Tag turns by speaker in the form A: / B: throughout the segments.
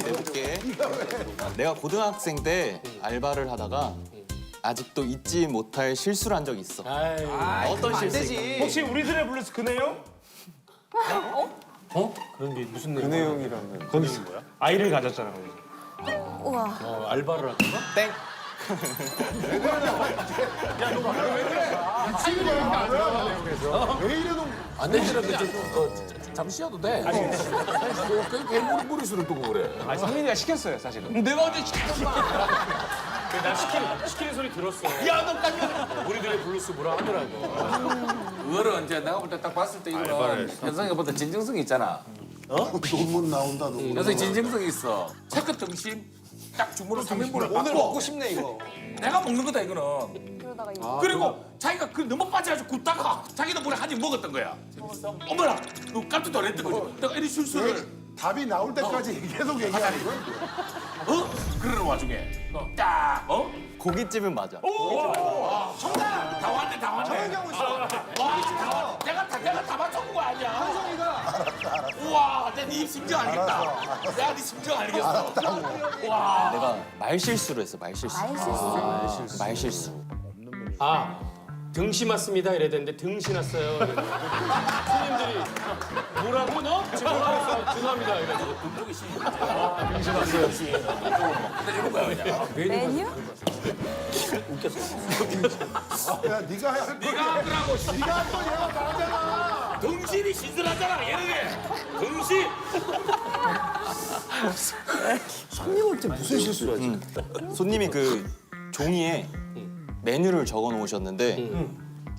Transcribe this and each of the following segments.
A: 내볼게. 내가 고등학생 때 알바를 하다가 아직도 잊지 못할 실수를 한 적이 있어. 어떤 실수일까?
B: 혹시 우리들의 블루스 그 내용?
C: 그런 게 무슨 내용?
D: 그 내용이라면.
B: 거기 뭐야? 아이를 가졌잖아 거기서.
E: 우와.
C: 알바를 하다가?
A: 땡.
D: 왜 이래도
C: 안 되더라도 좀 잠시 쉬어도 돼. 왜 머리수를 두고 그래?
B: 아니 성민이가 시켰어요 사실은.
C: 내가 언제 시켰단 말이야?
F: 나 시키는 소리 들었어.
C: 야, 너 깜짝
F: 우리들의 블루스 뭐라 하더라고.
C: 그거는 이제 내가 볼 때 딱 봤을 때 이거는 현성이가 보다 진정성이 있잖아.
D: 논문 나온다 논문.
C: 현성이 진정성이 있어. 체크 등심 딱 주문을 3인분을 오늘 먹고 싶네 이거. 내가 먹는 거다 이거는.
E: 그러다가 이거.
C: 그리고 자기가 그 너무 빠져가지고 굽다가 자기도 물에 한 입 먹었던 거야. 어머나, 너 깜짝 놀랐던 거지. 내가 이런 실수를
D: 답이 나올 때까지 계속 얘기하는 거야?
C: 그러는 와중에 딱
A: 고깃집은 맞아.
C: 정답! 다 왔네, 다 왔네. 정경우 씨. 와, 다 왔네. 내가 다 맞춰본 거 아니야. 한성이가. 우와, 내가 네 심정 알겠다. 내가 네 심정 알겠어. 와.
A: 내가 말 실수를 했어. 말 실수. 말 실수.
F: 아, 등신 왔습니다 이래야 되는데 등신 왔어요. 손님들이 뭐라고 너? 지금 죄송합니다 이래가지고
C: 등록이 심해. 등신 왔어요. 근데 이런 거야, 그냥.
E: 메뉴?
D: 야 네가 할
C: 네가 하더라고.
D: 네가 한 건 얘가 나잖아.
C: 등신이 신선하잖아, 얘는 게. 등신.
D: 손님을 때 무슨 실수를 하지?
A: 손님이 그 종이에 메뉴를 적어 놓으셨는데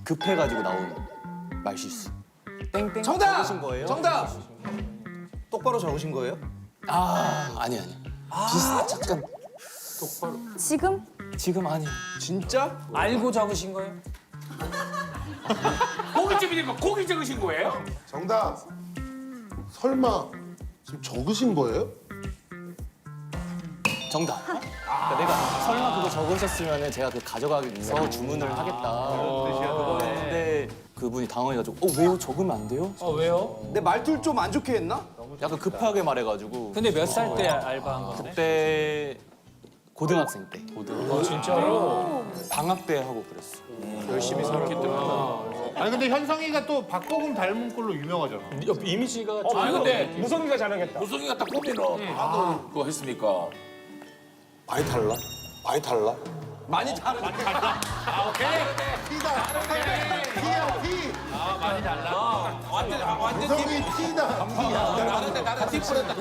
A: 급해가지고 나온 말 실수. 땡땡.
G: 정답!
A: 적으신 거예요?
G: 정답! 똑바로 적으신 거예요?
A: 아니. 잠깐.
E: 지금?
A: 아니.
G: 진짜?
F: 알고 적으신 거예요?
C: 고깃집이니까 고기 적으신 거예요?
D: 정답. 설마 지금 적으신 거예요?
A: 정답. 그러니까 내가 설마 그거 적으셨으면 제가 그 가져가서 주문을 하겠다. 근데 그분이 당황해가지고 왜요? 적으면 안 돼요?
F: 왜요?
G: 내 말투를 좀 안 좋게 했나?
A: 약간 급하게 말해가지고
F: 근데 몇 살 때 알바한 건데?
A: 그때 고등학생 때
F: 진짜로?
A: 방학 때 하고 그랬어.
F: 열심히 살았겠구나.
B: 아니 근데 현성이가 또 박보검 닮은 걸로 유명하잖아.
F: 이미지가 좀.
C: 아니, 근데
B: 무성이가 잘하겠다.
C: 무성이가 딱 보면은 나도 그거 했으니까.
D: 많이 달라? 많이 달라?
G: 많이 다르네.
D: T야 T.
C: 완전
D: 무성이 T다.
C: 나는 딥프렌다,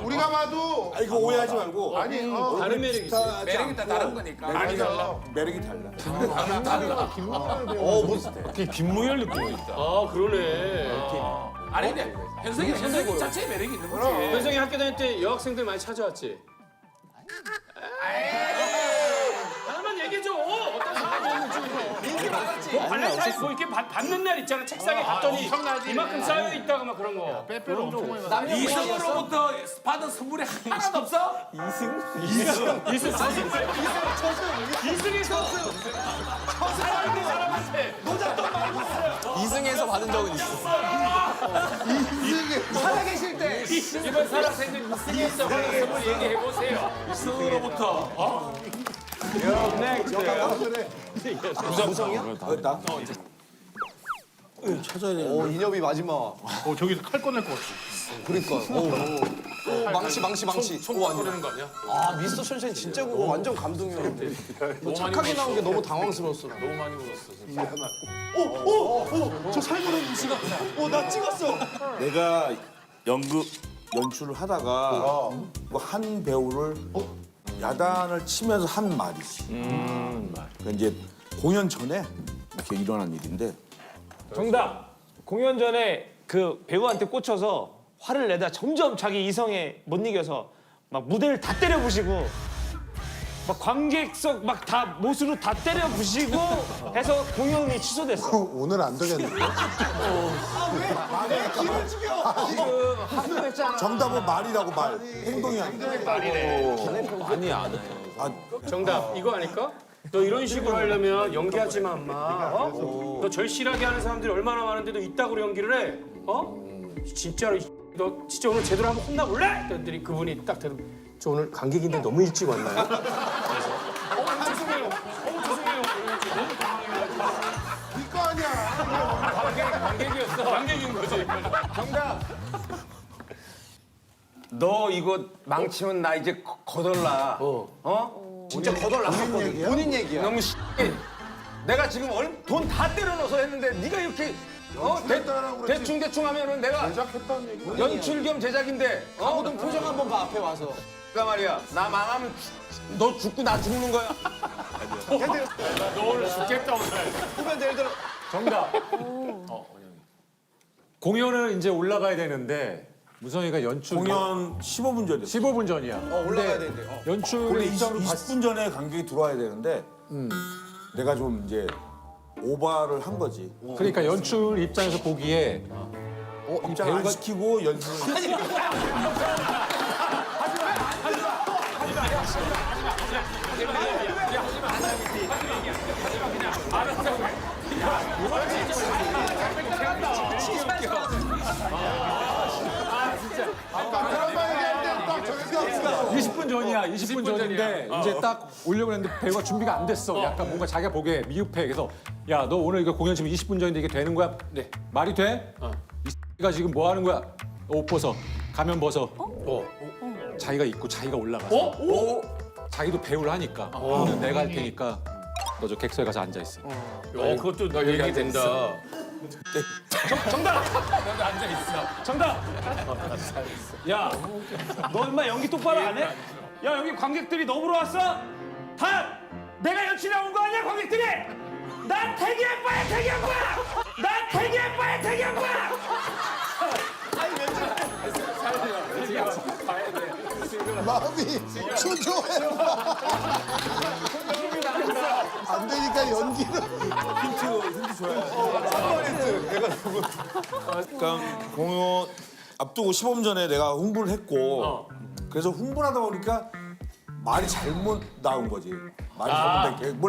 D: 우리가 봐도
G: 이거 오해하지 말고.
D: 아니
F: 다른 매력이 있어.
C: 매력이 다 다른 거니까.
D: 많이 달라.
G: 매력이 달라.
F: 김무열 느낌이 있다. 아 그러네.
C: 아니 근데 현석이 자체에 매력이 있는 거지.
F: 현성이 학교 다닐 때 여학생들 많이 찾아왔지? 하나만 얘기해줘. 어떤 상황이었는지. 인기 많았지. 발렌타인 뭐 이렇게 받는 날 있잖아. 책상에 갔더니 이만큼 쌓여 있다가 막 그런 거.
C: 이승으로부터 받은 선물이 하나도 없어?
F: 이승의 선수. 사랑하는 사람한테.
A: 이승에서 받은 적은 있어.
G: 살아계실 때.
F: 이번 살아생전 이승에서 받은 선물 얘기해 보세요.
C: 이승으로부터.
G: 인엽이 마지막.
B: 저기서 칼 꺼낼 것 같아.
G: 그러니까. 망치.
F: 손안 부르는 거 아니야?
G: 아 미스터 션샤인 진짜 그거 완전 감동이었는데. 너 착하게 나온 게 너무 당황스러웠어. 나.
F: 너무 많이 울었어.
D: 저 살벌한 시각.
G: 나 찍었어.
H: 내가 연극 연출을 하다가 뭐 한 배우를 야단을 치면서 한 말이. 그러니까 이제 공연 전에 이렇게 일어난 일인데
B: 정답. 공연 전에 그 배우한테 꽂혀서 화를 내다 점점 자기 이성에 못 이겨서 막 무대를 다 때려 부시고 막 관객석 막 다 못으로 다 때려 부시고 해서 공연이 취소됐어.
D: 오늘 안 되겠네.
H: 정답은 말이라고 말. 행동이 아니라.
C: 많이 안 해.
F: 정답 이거 아닐까? 너 이런 식으로 하려면 연기하지 마, 엄마. 너 절실하게 하는 사람들이 얼마나 많은데도 이따구로 연기를 해? 진짜로 너 진짜 오늘 제대로 한번 혼나볼래? 그랬더니 그분이 딱 대답. 저 오늘 관객인데 너무 일찍 왔나요? 죄송해요. 죄송해요. 너무 당황해가지고.
D: 이거 아니야.
F: 관객이었어. 관객인 거지.
G: 정답. 너 이거 망치면 나 이제 거덜나. 진짜 거덜났었거든. 본인 얘기야. 너무 내가 지금 돈 다 때려 넣어서 했는데 네가 이렇게 대충 하면은 내가
D: 제작했다는 얘기.
G: 연출 겸 제작인데
B: 모든 표정 한번 봐 앞에 와서.
G: 그러니까 말이야. 나 망하면 너 죽고 나 죽는 거야.
F: 너 오늘 죽겠다 오늘.
G: 후배들 예를 들어
E: 정답. 공연을 이제 올라가야 되는데 무성이가 연출
H: 공연 15분 전이었어.
E: 15분 전이야.
G: 올라가야 되는데.
E: 연출
H: 원래
E: 일정을
H: 20분 전에 관객이 들어와야 되는데 내가 좀 이제 오바를 한 거지.
E: 그러니까 연출 입장에서 보기에
H: 입장 안 시키고 연습을.
D: 드라마 얘기할 때딱 정해서
E: 20분 전이야. 20분 전인데 이제 딱 오려고 했는데 배우가 준비가 안 됐어. 약간 뭔가 자기가 보기에 미흡해. 그래서 야, 너 오늘 이거 공연 지금 20분 전인데 이게 되는 거야? 네. 말이 돼? 이 X가 지금 뭐 하는 거야? 옷 벗어. 가면 벗어. 자기가 입고 자기가 올라가서. 자기도 배우를 하니까. 오늘 내가 할 테니까 너 저 객석에 가서 앉아 있어.
F: 그것도 너 얘기 된다.
B: 정답.
F: 나도 앉아 있어.
B: 정답. 야, 너 인마 연기 똑바로 안 해? 야, 여기 관객들이 너 보러 왔어? 다 내가 연출해 온 거 아니야, 관객들이? 나 태기 아빠야, 태기 아빠! 나 태기 아빠야, 태기 아빠!
D: 마음이 초조해. 안 되니까 연기를.
H: 힌트 줘야 그러니까 공연 앞두고 15분 전에 내가 홍보를 했고 그래서 홍보를 하다 보니까 말이 잘못 나온 거지. 말이 잘못된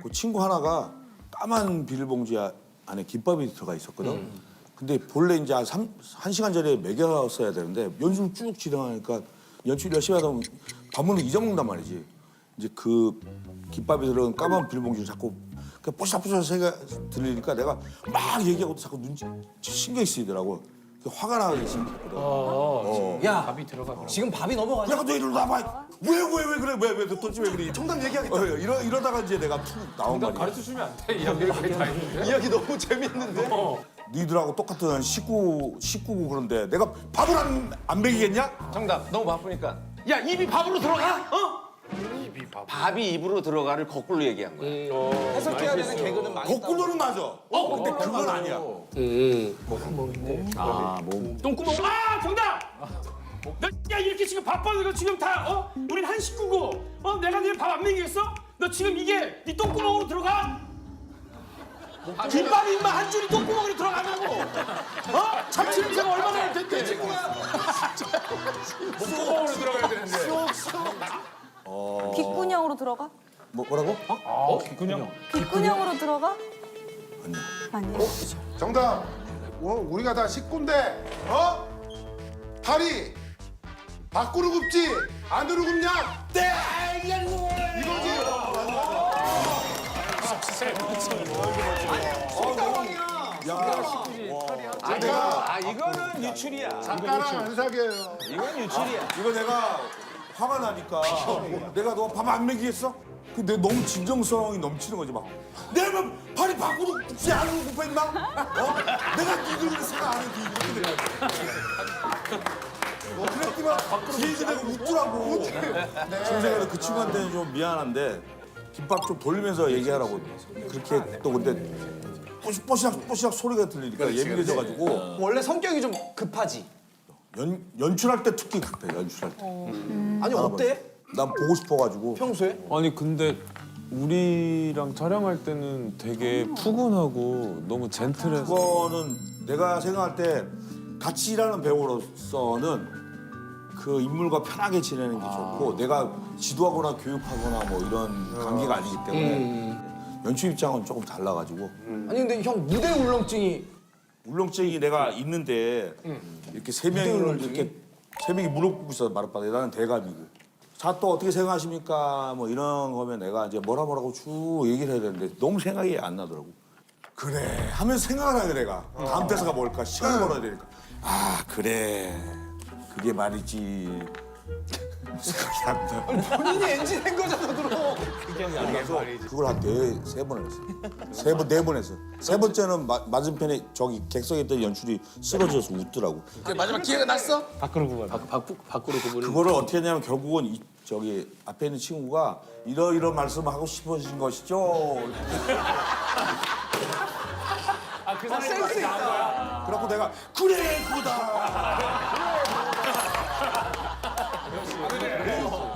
H: 그 친구 하나가 까만 비닐봉지 안에 김밥이 들어가 있었거든. 근데 본래 이제 한 시간 전에 먹였어야 되는데 연습을 쭉 진행하니까 연출 열심히 하다 보면 밥 먹는 거 잊어먹는단 말이지. 이제 그 김밥이 들어간 까만 비닐봉지를 자꾸 뽀시락뽀시락 소리가 들리니까 내가 막 얘기하고 자꾸 눈치 신경이 쓰이더라고. 화가 나기 시작했거든.
G: 야, 지금 밥이 넘어가냐?
H: 야, 너 이리로 나봐. 왜 그래? 왜 도대체 왜 그래?
G: 정답 얘기하겠다.
H: 이러다가 이제 내가 툭 나온 말이야.
F: 가르쳐 주면 안 돼. 이야기를 거의 다 했는데.
G: 이야기 너무 재밌는데?
H: 니들하고 똑같은 식구고 그런데 내가 밥을 안 먹이겠냐?
G: 정답. 너무 바쁘니까. 야, 입이 밥으로 들어가? 밥이 입으로 들어가를 거꾸로 얘기한 거야. 해석해야 되는 개그는 많이
H: 거꾸로는 맞아. 근데 그건 아니야.
F: 똥구멍. 아 정답. 야 이렇게 지금 바빠 이거 지금 다 우린 한 식구고 내가 니네 밥 안 먹이겠어? 너 지금 이게 네 똥구멍으로 들어가? 김밥이 인마 한 줄이 똥구멍으로 들어가냐고. 참치 냄새가 얼마나 됐대. 똥구멍으로 들어가야 되는데.
I: 귓구녕으로 들어가?
H: 뭐라고?
B: 기근형.
I: 귓구녕으로 들어가? 아니야.
D: 정답. 우리가 다 식구인데, 다리 밖으로 굽지 안으로 굽냐? 네, 이거지.
G: 이거는 유출이야.
D: 작가랑 안 사귀어요.
G: 이건 유출이야.
H: 이거 내가 화가 나니까 내가 너 밥 안 먹이겠어? 근데 너무 진정성이 넘치는 거지 막. 내가 뭐 발이 밖으로 굽지 안으로 굽어 임마? 내가 니들 생각 안 해도 이렇게 돼. 그랬더니만 뒤에서 내가 웃더라고. 선생님도 그 친구한테는 좀 미안한데 김밥 좀 돌리면서 얘기하라고 그렇게 또 근데 뽀시락 소리가 들리니까 예민해져가지고
G: 원래 성격이 좀 급하지.
H: 연출할 때 특히 급해 연출할 때.
G: 아니, 어때?
H: 난 보고 싶어가지고.
G: 평소에?
J: 아니 근데 우리랑 촬영할 때는 되게 푸근하고 너무 젠틀해서
H: 그거는 내가 생각할 때 같이 일하는 배우로서는 그 인물과 편하게 지내는 게 좋고 내가 지도하거나 교육하거나 뭐 이런 관계가 아니기 때문에 연출 입장은 조금 달라가지고
G: 아니, 근데 형 무대 울렁증이
H: 울렁증이 내가 있는데 이렇게 세 명을 이렇게 세 명이 무릎 꿇고 있어 마룻바닥에 나는 대감이고. 자 또 어떻게 생각하십니까? 뭐 이런 거면 내가 이제 뭐라고 쭉 얘기를 해야 되는데 너무 생각이 안 나더라고. 그래 하면 생각을 하게 내가 다음 대사가 뭘까 시간을 벌어야 되니까. 아 그래 그게 말이지. 생각이 안 나.
G: 본인이 엔진한 거잖아 그럼.
H: 그래서 그걸 한 3번 했어. 4번 했어. 세 번째는 맞은편에 저기 객석에 있던 연출이 쓰러져서 웃더라고.
C: 마지막 기회가 났어?
A: 밖으로 구분.
H: 그거를 어떻게 했냐면 결국은 저기 앞에 있는 친구가 이런 말씀을 하고 싶으신 것이죠.
B: 그 사람이 센스 있다.
H: 그래갖고 내가 그래 그거다.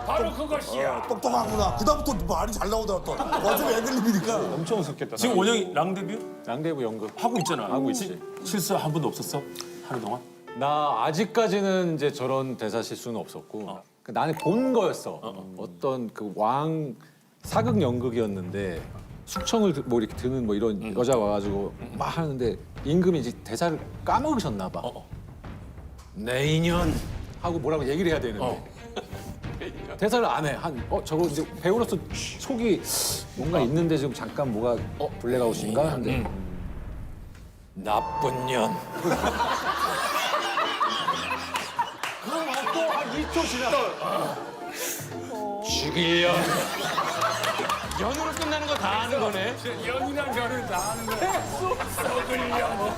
F: 바로 그것이야.
H: 똑똑하구나. 그다음부터 말이 잘 나오더라 또. 완전 애들립이니까.
B: 엄청 웃었겠다.
F: 지금 원영이 랑데뷔
E: 양대부 연극
F: 하고 있잖아.
E: 하고 있지.
F: 실수 한 번도 없었어? 하루 동안?
E: 나 아직까지는 이제 저런 대사 실수는 없었고 그 나는 본 거였어. 어떤 그 왕 사극 연극이었는데 숙청을 뭐 이렇게 드는 뭐 이런 여자 와가지고 막 하는데 임금이 이제 대사를 까먹으셨나 봐. 내 인연 하고 뭐라고 얘기를 해야 되는데 대사를 안 해. 저거 이제 배우로서 속이 뭔가 있는데 지금 잠깐 뭐가 블랙아웃인가 하는데 나쁜 년. 죽이려.
B: 연으로 끝나는 거 다 아는 거네.
F: 연이랑 연을 다 하는 거야. 썩으려.